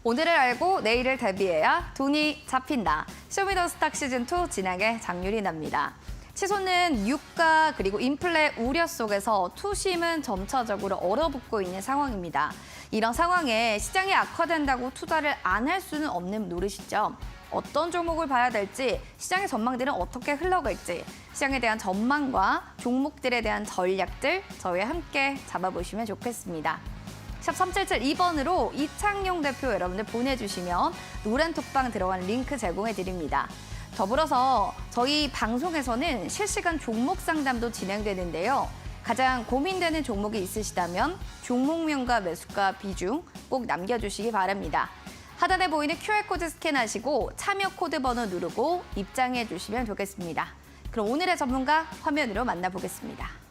오늘을 알고 내일을 대비해야 돈이 잡힌다. 쇼미더스탁 시즌2 진행의 장유리나입니다. 치솟는 유가 그리고 인플레 우려 속에서 투심은 점차적으로 얼어붙고 있는 상황입니다. 이런 상황에 시장이 악화된다고 투자를 안 할 수는 없는 노릇이죠. 어떤 종목을 봐야 될지, 시장의 전망들은 어떻게 흘러갈지, 시장에 대한 전망과 종목들에 대한 전략들 저희와 함께 잡아보시면 좋겠습니다. 샵 3772번으로 이창용 대표 여러분들 보내주시면 노란 톡방 들어간 링크 제공해드립니다. 더불어서 저희 방송에서는 실시간 종목 상담도 진행되는데요. 가장 고민되는 종목이 있으시다면 종목명과 매수가 비중 꼭 남겨주시기 바랍니다. 하단에 보이는 QR코드 스캔하시고 참여 코드 번호 누르고 입장해 주시면 좋겠습니다. 그럼 오늘의 전문가 화면으로 만나보겠습니다.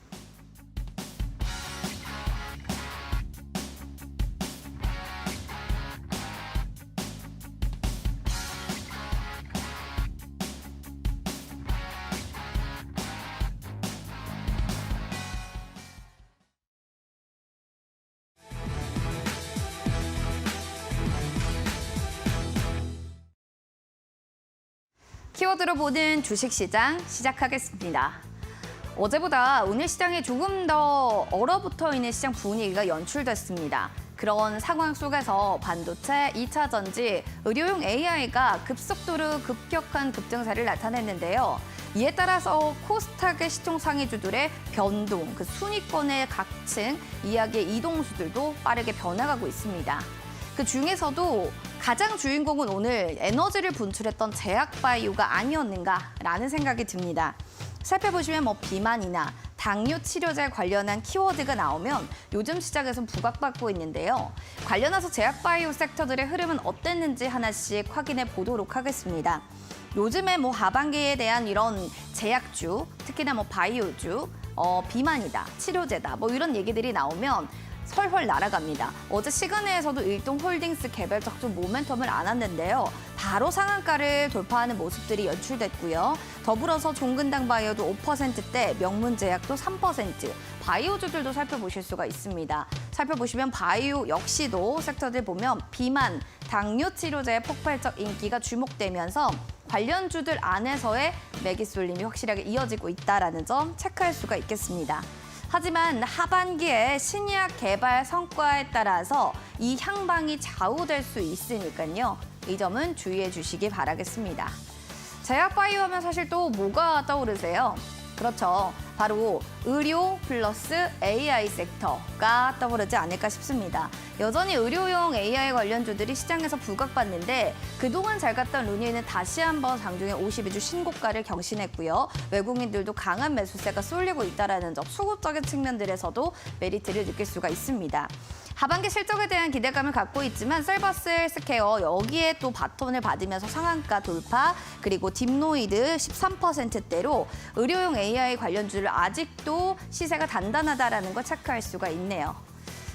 키워드로 보는 주식시장 시작하겠습니다. 어제보다 오늘 시장이 조금 더 얼어붙어 있는 시장 분위기가 연출됐습니다. 그런 상황 속에서 반도체, 2차 전지, 의료용 AI가 급속도로 급격한 급등세를 나타냈는데요. 이에 따라서 코스닥의 시총 상위주들의 변동, 그 순위권의 각층, 이야기의 이동수들도 빠르게 변해가고 있습니다. 그 중에서도 가장 주인공은 오늘 에너지를 분출했던 제약바이오가 아니었는가라는 생각이 듭니다. 살펴보시면 비만이나 당뇨 치료제 관련한 키워드가 나오면 요즘 시장에선 부각받고 있는데요. 관련해서 제약바이오 섹터들의 흐름은 어땠는지 하나씩 확인해 보도록 하겠습니다. 요즘에 하반기에 대한 이런 제약주, 특히나 바이오주, 비만이다, 치료제다 이런 얘기들이 나오면 훨훨 날아갑니다. 어제 시간에서도 일동홀딩스 개별적 좀 모멘텀을 안았는데요. 바로 상한가를 돌파하는 모습들이 연출됐고요. 더불어서 종근당 바이오도 5%대, 명문제약도 3%, 바이오주들도 살펴보실 수가 있습니다. 살펴보시면 바이오 역시도 섹터들 보면 비만, 당뇨 치료제의 폭발적 인기가 주목되면서 관련주들 안에서의 매기 쏠림이 확실하게 이어지고 있다는 점 체크할 수가 있겠습니다. 하지만 하반기에 신약 개발 성과에 따라서 이 향방이 좌우될 수 있으니까요. 이 점은 주의해 주시기 바라겠습니다. 제약바이오 하면 사실 또 뭐가 떠오르세요? 그렇죠. 바로 의료 플러스 AI 섹터가 떠오르지 않을까 싶습니다. 여전히 의료용 AI 관련주들이 시장에서 부각받는데 그동안 잘 갔던 루니는 다시 한번 장중에 52주 신고가를 경신했고요. 외국인들도 강한 매수세가 쏠리고 있다는 점, 수급적인 측면들에서도 메리트를 느낄 수가 있습니다. 하반기 실적에 대한 기대감을 갖고 있지만 셀버스 헬스케어 여기에 또 바톤을 받으면서 상한가 돌파, 그리고 딥노이드 13%대로 의료용 AI 관련주를 아직도 시세가 단단하다는 걸 체크할 수가 있네요.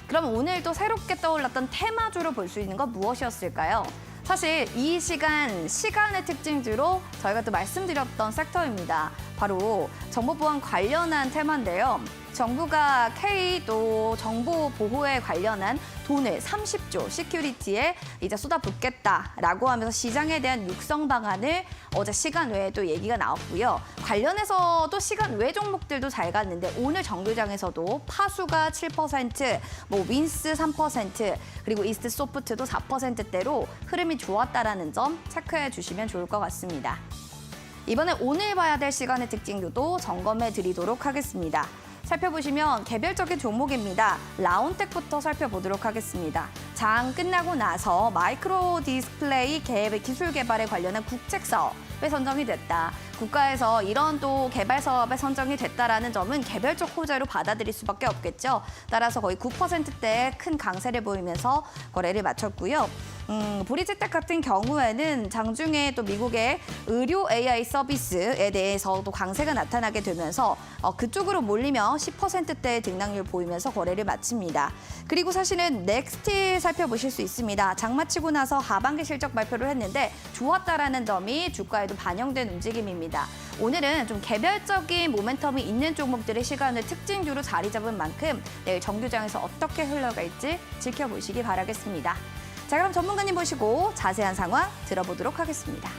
그럼 오늘 또 새롭게 떠올랐던 테마주로 볼 수 있는 건 무엇이었을까요? 사실 이 시간의 특징주로 저희가 또 말씀드렸던 섹터입니다. 바로 정보보안 관련한 테마인데요. 정부가 K 또 정보 보호에 관련한 돈을 30조 시큐리티에 이제 쏟아붓겠다라고 하면서 시장에 대한 육성 방안을 어제 시간 외에 또 얘기가 나왔고요. 관련해서도 시간 외 종목들도 잘 갔는데 오늘 정규장에서도 파수가 7%, 윈스 3%, 그리고 이스트 소프트도 4%대로 흐름이 좋았다라는 점 체크해 주시면 좋을 것 같습니다. 이번에 오늘 봐야 될 시간의 특징도 점검해 드리도록 하겠습니다. 살펴보시면 개별적인 종목입니다. 라운텍부터 살펴보도록 하겠습니다. 장 끝나고 나서 마이크로 디스플레이 기술 개발에 관련한 국책 사업에 선정이 됐다. 국가에서 이런 또 개발 사업에 선정이 됐다라는 점은 개별적 호재로 받아들일 수밖에 없겠죠. 따라서 거의 9%대의 큰 강세를 보이면서 거래를 마쳤고요. 브리지텍 같은 경우에는 장중에 또 미국의 의료 AI 서비스에 대해서도 강세가 나타나게 되면서 그쪽으로 몰리며 10%대의 등락률 보이면서 거래를 마칩니다. 그리고 사실은 넥스틸 살펴보실 수 있습니다. 장마치고 나서 하반기 실적 발표를 했는데 좋았다라는 점이 주가에도 반영된 움직임입니다. 오늘은 좀 개별적인 모멘텀이 있는 종목들의 시간을 특징주로 자리 잡은 만큼 내일 정규장에서 어떻게 흘러갈지 지켜보시기 바라겠습니다. 자, 그럼 전문가님 모시고 자세한 상황 들어보도록 하겠습니다.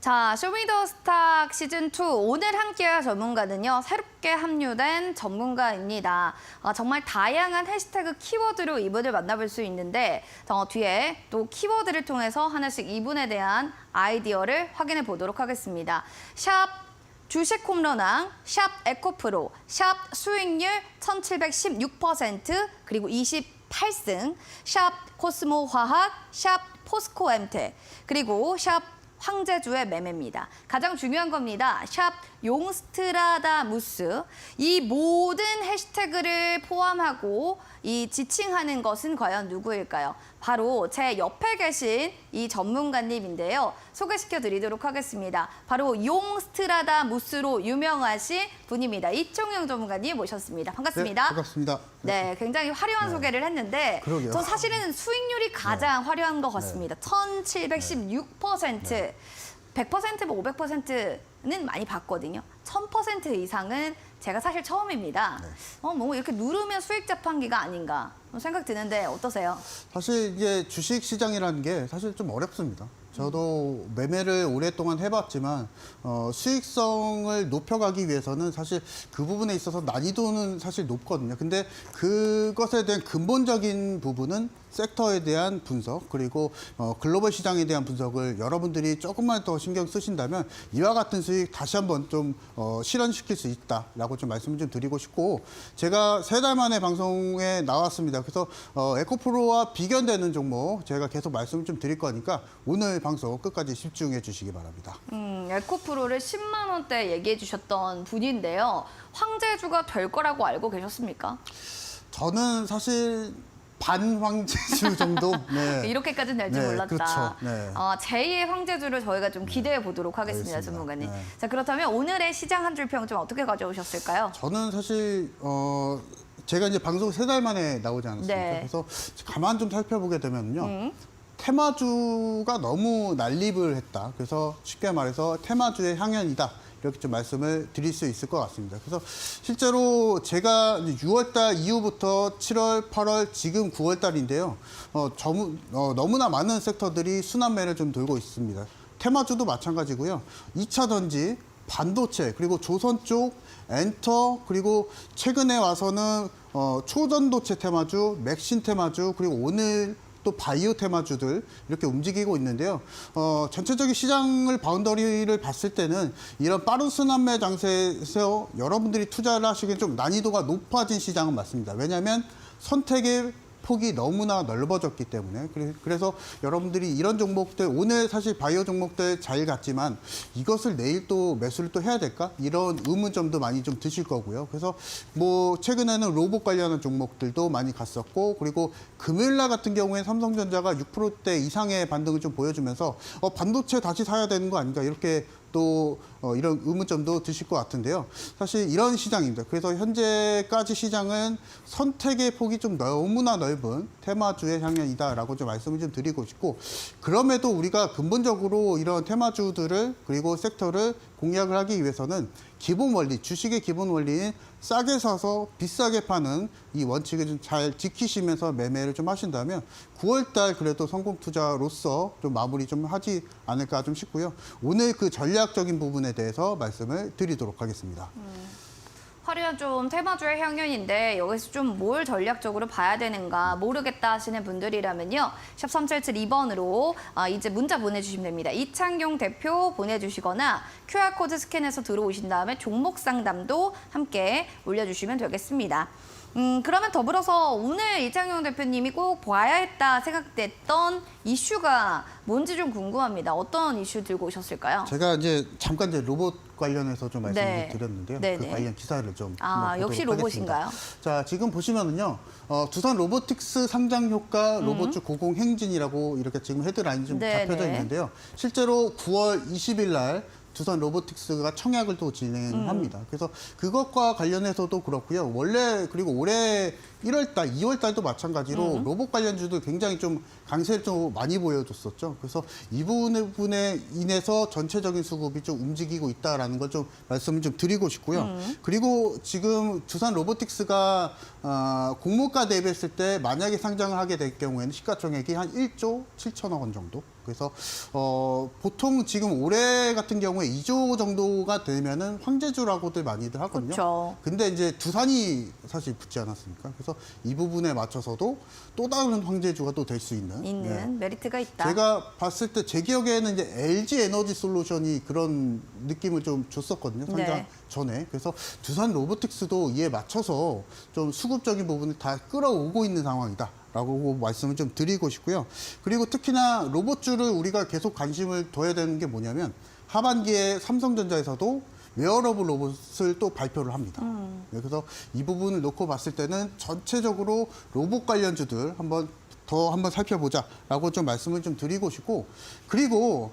자, 쇼미더스탁 시즌2 오늘 함께할 전문가는요. 새롭게 합류된 전문가입니다. 정말 다양한 해시태그 키워드로 이분을 만나볼 수 있는데 뒤에 또 키워드를 통해서 하나씩 이분에 대한 아이디어를 확인해 보도록 하겠습니다. 샵 주식 홈런왕, 샵 에코프로, 샵 수익률 1716% 그리고 28승, 샵 코스모 화학, 샵 포스코 엠텍 그리고 샵 황제주의 매매입니다. 가장 중요한 겁니다. 샵 용스트라다무스. 이 모든 해시태그를 포함하고 이 지칭하는 것은 과연 누구일까요? 바로 제 옆에 계신 이 전문가님인데요. 소개시켜 드리도록 하겠습니다. 바로 용스트라다무스로 유명하신 분입니다. 이총영 전문가님 모셨습니다. 반갑습니다. 네, 반갑습니다. 네, 굉장히 화려한 소개를 했는데 그러게요. 전 사실은 수익률이 가장 화려한 것 같습니다. 1716%. 100%, 뭐 500%는 많이 봤거든요. 1000% 이상은 제가 사실 처음입니다. 뭐 이렇게 누르면 수익 자판기가 아닌가 생각 드는데 어떠세요? 사실 이게 주식 시장이라는 게 사실 좀 어렵습니다. 저도 매매를 오랫동안 해봤지만 수익성을 높여가기 위해서는 사실 그 부분에 있어서 난이도는 사실 높거든요. 근데 그것에 대한 근본적인 부분은 섹터에 대한 분석 그리고 글로벌 시장에 대한 분석을 여러분들이 조금만 더 신경 쓰신다면 이와 같은 수익 다시 한번 좀 실현시킬 수 있다라고 좀 말씀을 좀 드리고 싶고 제가 3달 만에 방송에 나왔습니다. 그래서 에코프로와 비견되는 종목 제가 계속 말씀을 좀 드릴 거니까 오늘 방송 끝까지 집중해 주시기 바랍니다. 에코프로를 10만 원대 얘기해 주셨던 분인데요. 황제주가 될 거라고 알고 계셨습니까? 저는 사실 반황제주 정도? 네. 이렇게까지는 될 줄 네, 몰랐다. 그렇죠. 네. 제2의 황제주를 저희가 좀 기대해 보도록 하겠습니다, 알겠습니다. 전문가님. 네. 자, 그렇다면 오늘의 시장 한 줄 평 좀 어떻게 가져오셨을까요? 저는 사실 제가 이제 방송 3달 만에 나오지 않았습니까? 네. 그래서 가만 좀 살펴보게 되면요. 테마주가 너무 난립을 했다. 그래서 쉽게 말해서 테마주의 향연이다. 이렇게 좀 말씀을 드릴 수 있을 것 같습니다. 그래서 실제로 제가 6월달 이후부터 7월, 8월, 지금 9월달인데요. 너무나 많은 섹터들이 순환매를 좀 돌고 있습니다. 테마주도 마찬가지고요. 2차 전지, 반도체, 그리고 조선 쪽, 엔터, 그리고 최근에 와서는 초전도체 테마주, 맥신 테마주, 그리고 오늘 또 바이오 테마주들 이렇게 움직이고 있는데요. 전체적인 시장을 바운더리를 봤을 때는 이런 빠른 순환매 장세에서 여러분들이 투자를 하시기엔 좀 난이도가 높아진 시장은 맞습니다. 왜냐하면 선택의 폭이 너무나 넓어졌기 때문에 그래서 여러분들이 이런 종목들 오늘 사실 바이오 종목들 잘 갔지만 이것을 내일 또 매수를 또 해야 될까 이런 의문점도 많이 좀 드실 거고요. 그래서 뭐 최근에는 로봇 관련한 종목들도 많이 갔었고 그리고 금요일날 같은 경우에 삼성전자가 6%대 이상의 반등을 좀 보여주면서 반도체 다시 사야 되는 거 아닌가 이렇게 또 이런 의문점도 드실 것 같은데요. 사실 이런 시장입니다. 그래서 현재까지 시장은 선택의 폭이 좀 너무나 넓은 테마주의 향연이다라고 좀 말씀을 좀 드리고 싶고 그럼에도 우리가 근본적으로 이런 테마주들을 그리고 섹터를 공략을 하기 위해서는 기본 원리, 주식의 기본 원리인 싸게 사서 비싸게 파는 이 원칙을 좀 잘 지키시면서 매매를 좀 하신다면 9월달 그래도 성공 투자로서 좀 마무리 좀 하지 않을까 좀 싶고요. 오늘 그 전략적인 부분에 대해서 말씀을 드리도록 하겠습니다. 화려한 좀 테마주의 향연인데 여기서 좀 뭘 전략적으로 봐야 되는가 모르겠다 하시는 분들이라면요. 샵 3772번으로 이제 문자 보내주시면 됩니다. 이창용 대표 보내주시거나 QR코드 스캔해서 들어오신 다음에 종목 상담도 함께 올려주시면 되겠습니다. 그러면 더불어서 오늘 이창용 대표님이 꼭 봐야 했다 생각됐던 이슈가 뭔지 좀 궁금합니다. 어떤 이슈 들고 오셨을까요? 제가 이제 잠깐 이제 로봇 관련해서 좀 말씀을 네. 드렸는데요. 네네. 그 관련 기사를 좀 아, 한번 역시 보도록 로봇인가요? 하겠습니다. 자, 지금 보시면은요, 두산 로보틱스 상장 효과 로봇주 고공 행진이라고 이렇게 지금 헤드라인이 좀 네네. 잡혀져 있는데요. 실제로 9월 20일 날 두산 로보틱스가 청약을 또 진행합니다. 그래서 그것과 관련해서도 그렇고요. 원래 그리고 올해 1월 달, 2월 달도 마찬가지로 로봇 관련주도 굉장히 좀 강세를 좀 많이 보여줬었죠. 그래서 이 부분에 인해서 전체적인 수급이 좀 움직이고 있다라는 걸 좀 말씀을 좀 드리고 싶고요. 그리고 지금 두산 로보틱스가 공모가 대비했을 때 만약에 상장을 하게 될 경우에는 시가총액이 한 1조 7천억 원 정도. 그래서 보통 지금 올해 같은 경우에 2조 정도가 되면은 황제주라고들 많이들 하거든요. 그렇죠. 근데 이제 두산이 사실 붙지 않았습니까? 그래서 이 부분에 맞춰서도 또 다른 황제주가 또 될 수 있는 네. 메리트가 있다. 제가 봤을 때 제 기억에는 이제 LG 에너지 솔루션이 그런 느낌을 좀 줬었거든요. 상장 네. 전에. 그래서 두산 로보틱스도 이에 맞춰서 좀 수급적인 부분을 다 끌어오고 있는 상황이다. 라고 말씀을 좀 드리고 싶고요. 그리고 특히나 로봇주를 우리가 계속 관심을 둬야 되는 게 뭐냐면 하반기에 삼성전자에서도 웨어러블 로봇을 또 발표를 합니다. 네, 그래서 이 부분을 놓고 봤을 때는 전체적으로 로봇 관련주들 한번 살펴보자라고 좀 말씀을 좀 드리고 싶고, 그리고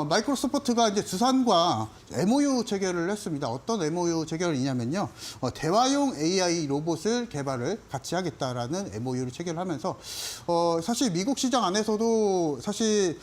마이크로소프트가 이제 두산과 MOU 체결을 했습니다. 어떤 MOU 체결이냐면요, 대화용 AI 로봇을 개발을 같이 하겠다라는 MOU를 체결하면서 사실 미국 시장 안에서도 사실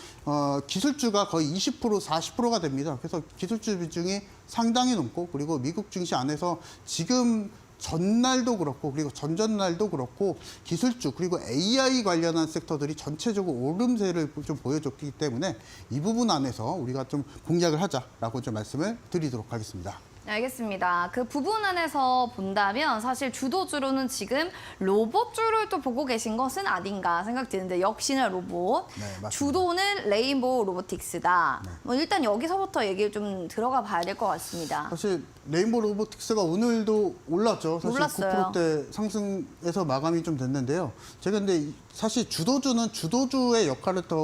기술주가 거의 20% 40%가 됩니다. 그래서 기술주 비중이 상당히 높고, 그리고 미국 증시 안에서 지금 전날도 그렇고 그리고 전전날도 그렇고 기술주 그리고 AI 관련한 섹터들이 전체적으로 오름세를 좀 보여줬기 때문에 이 부분 안에서 우리가 좀 공략을 하자라고 좀 말씀을 드리도록 하겠습니다. 알겠습니다. 그 부분 안에서 본다면 사실 주도주로는 지금 로봇주를 또 보고 계신 것은 아닌가 생각드는데 역시나 로봇. 네, 맞습니다. 주도는 레인보우 로보틱스다. 뭐 일단 여기서부터 얘기를 좀 들어가 봐야 될 것 같습니다. 사실 레인보우 로보틱스가 오늘도 올랐죠. 사실 올랐어요. 9%대 상승에서 마감이 좀 됐는데요. 제가 근데 사실 주도주는 주도주의 역할을 다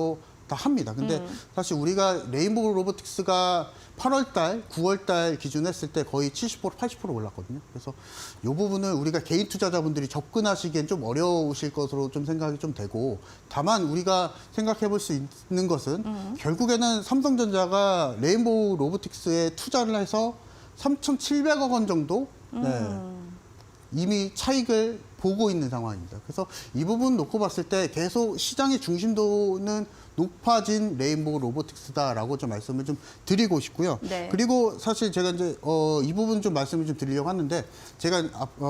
합니다. 근데 사실 우리가 레인보우 로보틱스가 8월 달, 9월 달 기준했을 때 거의 70%, 80% 올랐거든요. 그래서 이 부분을 우리가 개인 투자자분들이 접근하시기엔 좀 어려우실 것으로 좀 생각이 좀 되고, 다만 우리가 생각해 볼 수 있는 것은 결국에는 삼성전자가 레인보우 로보틱스에 투자를 해서 3,700억 원 정도 이미 차익을 보고 있는 상황입니다. 그래서 이 부분 놓고 봤을 때 계속 시장의 중심도는 높아진 레인보우 로보틱스다라고 좀 말씀을 좀 드리고 싶고요. 네. 그리고 사실 제가 이제 이 부분 좀 말씀을 좀 드리려고 하는데, 제가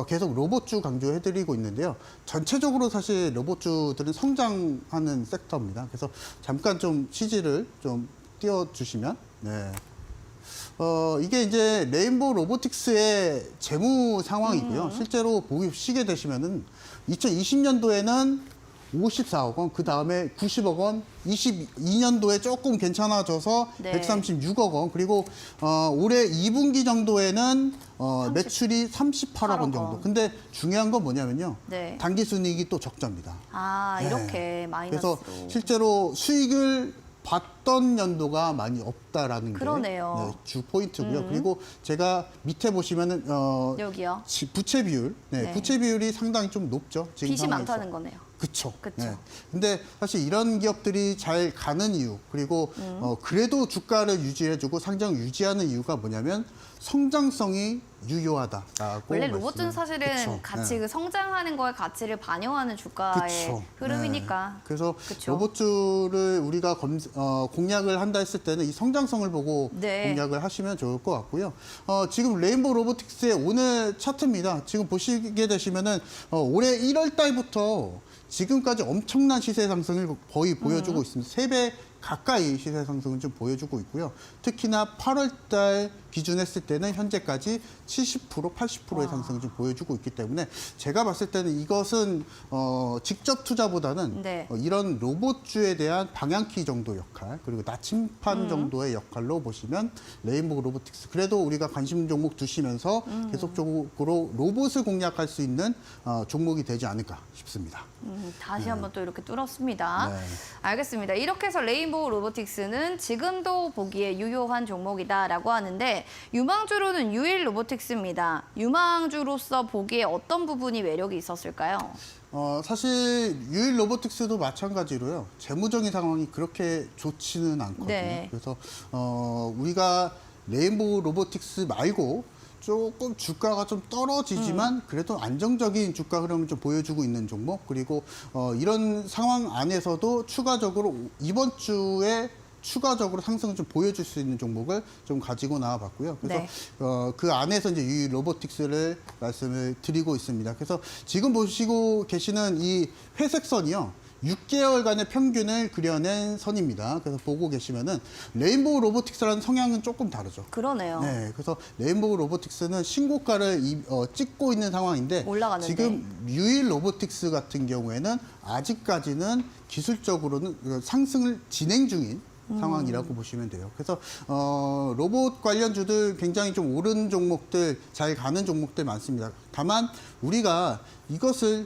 계속 로봇주 강조해드리고 있는데요. 전체적으로 사실 로봇주들은 성장하는 섹터입니다. 그래서 잠깐 좀 CG를 좀 띄워주시면, 네. 이게 이제 레인보우 로보틱스의 재무 상황이고요. 실제로 보시게 되시면은 2020년도에는 54억 원, 그 다음에 90억 원, 22년도에 조금 괜찮아져서 네. 136억 원, 그리고 올해 2분기 정도에는 매출이 38억 원 정도. 근데 중요한 건 뭐냐면요. 네. 당기순이익이 또 적자입니다. 아, 네. 이렇게 마이너스로. 그래서 실제로 수익을 봤던 연도가 많이 없다라는 그러네요. 게 주 포인트고요. 그리고 제가 밑에 보시면은 여기요. 부채 비율, 네. 부채 비율이 상당히 좀 높죠. 지금 빚이 상황에서. 많다는 거네요. 그쵸. 그쵸. 네. 근데 사실 이런 기업들이 잘 가는 이유, 그리고 그래도 주가를 유지해주고 상장을 유지하는 이유가 뭐냐면 성장성이 유효하다라고. 원래 로봇은 말씀을- 사실은 그쵸. 같이 네. 그 성장하는 거에 가치를 반영하는 주가의 그쵸. 흐름이니까. 네. 그래서 그쵸. 로봇주를 우리가 공략을 한다 했을 때는 이 성장성을 보고 네. 공략을 하시면 좋을 것 같고요. 지금 레인보우 로보틱스의 오늘 차트입니다. 지금 보시게 되시면은 올해 1월 달부터 지금까지 엄청난 시세 상승을 거의 보여주고 있습니다. 3배 가까이 시세 상승을 좀 보여주고 있고요. 특히나 8월 달 기준했을 때는 현재까지 70%, 80%의 상승을 좀 보여주고 있기 때문에 제가 봤을 때는 이것은 직접 투자보다는 네. 이런 로봇주에 대한 방향키 정도 역할 그리고 나침판 정도의 역할로 보시면 레인보우 로보틱스 그래도 우리가 관심 종목 두시면서 계속적으로 로봇을 공략할 수 있는 종목이 되지 않을까 싶습니다. 다시 한번 또 이렇게 뚫었습니다. 네. 알겠습니다. 이렇게 해서 레인보우 로보틱스는 지금도 보기에 유효한 종목이다라고 하는데 유망주로는 유일 로보틱스입니다. 유망주로서 보기에 어떤 부분이 매력이 있었을까요? 사실 유일 로보틱스도 마찬가지로요. 재무적인 상황이 그렇게 좋지는 않거든요. 네. 그래서 우리가 레인보우 로보틱스 말고 조금 주가가 좀 떨어지지만 그래도 안정적인 주가 흐름을 좀 보여주고 있는 종목 그리고 이런 상황 안에서도 추가적으로 이번 주에 추가적으로 상승을 좀 보여줄 수 있는 종목을 좀 가지고 나와봤고요. 그래서 네. 그 안에서 이제 유일 로보틱스를 말씀을 드리고 있습니다. 그래서 지금 보시고 계시는 이 회색 선이요. 6개월간의 평균을 그려낸 선입니다. 그래서 보고 계시면은 레인보우 로보틱스라는 성향은 조금 다르죠. 그러네요. 네, 그래서 레인보우 로보틱스는 신고가를 찍고 있는 상황인데 올라가는데. 지금 유일 로보틱스 같은 경우에는 아직까지는 기술적으로는 상승을 진행 중인 상황이라고 보시면 돼요. 그래서 로봇 관련주들 굉장히 좀 오른 종목들, 잘 가는 종목들 많습니다. 다만 우리가 이것을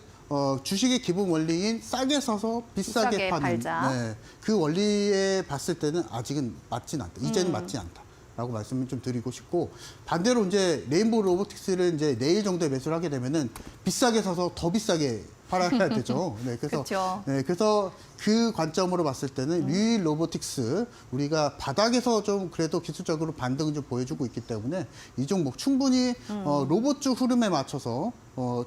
주식의 기본 원리인 싸게 사서 비싸게 비싸게 파는 팔자. 네, 그 원리에 봤을 때는 아직은 맞진 않다. 이제는 맞지 않다. 라고 말씀을 좀 드리고 싶고 반대로 이제 레인보우 로보틱스를 이제 내일 정도에 매수를 하게 되면은 비싸게 사서 더 비싸게 팔아야 되죠. 네, 그래서 그쵸. 네, 그래서 그 관점으로 봤을 때는 유일 로보틱스 우리가 바닥에서 좀 그래도 기술적으로 반등을 좀 보여주고 있기 때문에 이 종목 충분히 로봇주 흐름에 맞춰서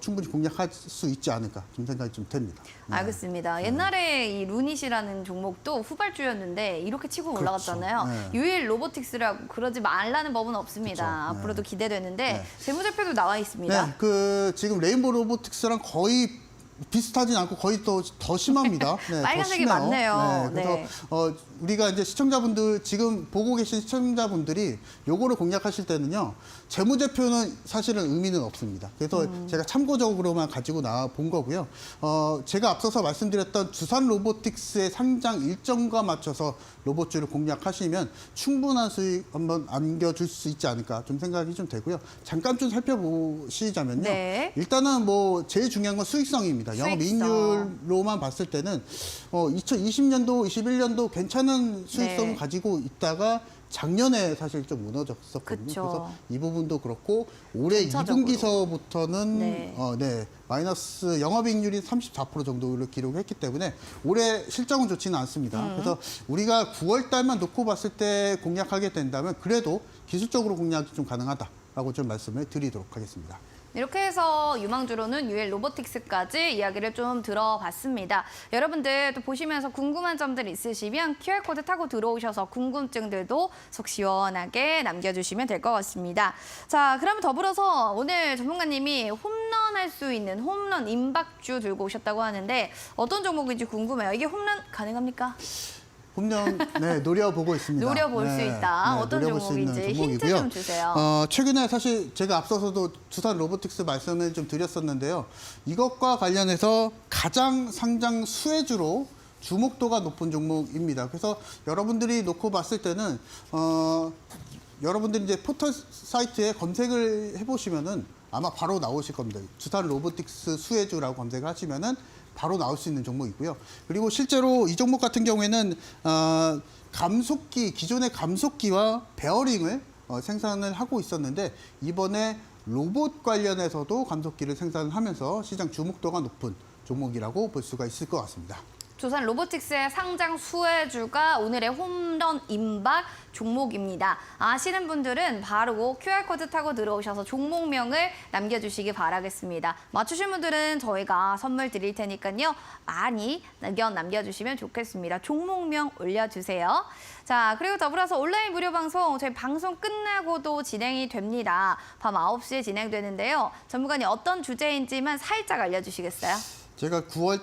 충분히 공략할 수 있지 않을까 좀 생각이 좀 됩니다. 네. 알겠습니다. 옛날에 이 루닛이라는 종목도 후발주였는데 이렇게 치고 그렇죠. 올라갔잖아요. 네. 유일 로보틱스라고 그러지 말라는 법은 없습니다. 그렇죠. 네. 앞으로도 기대되는데 네. 재무제표도 나와 있습니다. 네, 그 지금 레인보우 로보틱스랑 거의 비슷하진 않고 거의 더 심합니다. 네, 더 빨간색이 심해요. 많네요. 네, 그래서 네. 우리가 이제 시청자분들 지금 보고 계신 시청자분들이 요거를 공략하실 때는요. 재무제표는 사실은 의미는 없습니다. 그래서 제가 참고적으로만 가지고 나와 본 거고요. 제가 앞서서 말씀드렸던 두산 로보틱스의 상장 일정과 맞춰서 로봇주를 공략하시면 충분한 수익 한번 안겨줄 수 있지 않을까 좀 생각이 좀 되고요. 잠깐 좀 살펴보시자면요. 네. 일단은 뭐 제일 중요한 건 수익성입니다. 영업이익률로만 봤을 때는 2020년도, 21년도 괜찮은 수익성을 네. 가지고 있다가 작년에 사실 좀 무너졌었거든요. 그쵸. 그래서 이 부분도 그렇고 올해 전체적으로. 2분기서부터는 네. 마이너스 영업이익률이 34% 정도를 기록했기 때문에 올해 실적은 좋지는 않습니다. 그래서 우리가 9월 달만 놓고 봤을 때 공략하게 된다면 그래도 기술적으로 공략이 좀 가능하다라고 좀 말씀을 드리도록 하겠습니다. 이렇게 해서 유망주로는 유일 로보틱스까지 이야기를 좀 들어봤습니다. 여러분들 또 보시면서 궁금한 점들 있으시면 QR코드 타고 들어오셔서 궁금증들도 속 시원하게 남겨주시면 될 것 같습니다. 자, 그럼 더불어서 오늘 전문가님이 홈런 할 수 있는 홈런 임박주 들고 오셨다고 하는데 어떤 종목인지 궁금해요. 이게 홈런 가능합니까? 홈런 노려보고 있습니다. 노려볼 수 있다. 어떤 노려볼 수 있는 종목인지 힌트 종목이고요. 좀 주세요. 최근에 사실 제가 앞서서도 두산 로보틱스 말씀을 좀 드렸었는데요. 이것과 관련해서 가장 상장 수혜주로 주목도가 높은 종목입니다. 그래서 여러분들이 놓고 봤을 때는 여러분들이 이제 포털 사이트에 검색을 해보시면은 아마 바로 나오실 겁니다. 두산 로보틱스 수혜주라고 검색을 하시면은 바로 나올 수 있는 종목이고요. 그리고 실제로 이 종목 같은 경우에는 감속기, 기존의 감속기와 베어링을 생산을 하고 있었는데 이번에 로봇 관련해서도 감속기를 생산을 하면서 시장 주목도가 높은 종목이라고 볼 수가 있을 것 같습니다. 두산 로보틱스의 상장 수혜주가 오늘의 홈런 임박 종목입니다. 아시는 분들은 바로 QR코드 타고 들어오셔서 종목명을 남겨주시기 바라겠습니다. 맞추신 분들은 저희가 선물 드릴 테니까요. 많이 남겨주시면 좋겠습니다. 종목명 올려주세요. 자, 그리고 더불어서 온라인 무료 방송, 저희 방송 끝나고도 진행이 됩니다. 밤 9시에 진행되는데요. 전문가님 어떤 주제인지만 살짝 알려주시겠어요? 제가 9월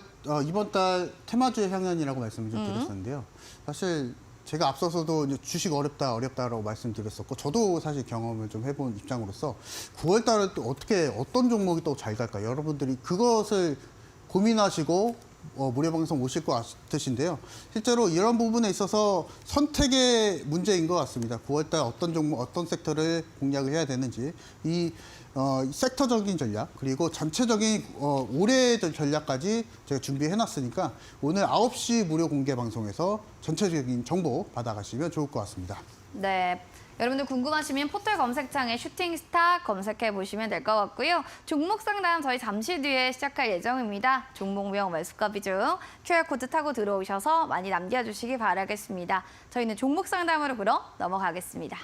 이번 달 테마주의 향연이라고 말씀을 좀 드렸었는데요. 사실 제가 앞서서도 이제 주식 어렵다라고 말씀드렸었고, 저도 사실 경험을 좀 해본 입장으로서 9월 달에 또 어떤 종목이 또 잘 갈까, 여러분들이 그것을 고민하시고 무료방송 오실 것 같으신데요. 실제로 이런 부분에 있어서 선택의 문제인 것 같습니다. 9월 달 어떤 종목, 어떤 섹터를 공략을 해야 되는지, 이 섹터적인 전략, 그리고 전체적인 올해 전략까지 제가 준비해놨으니까 오늘 9시 무료 공개 방송에서 전체적인 정보 받아가시면 좋을 것 같습니다. 네. 여러분들 궁금하시면 포털 검색창에 슈팅스타 검색해 보시면 될 것 같고요. 종목 상담 저희 잠시 뒤에 시작할 예정입니다. 종목명 매수가 비중 QR코드 타고 들어오셔서 많이 남겨주시기 바라겠습니다. 저희는 종목 상담으로 넘어가겠습니다.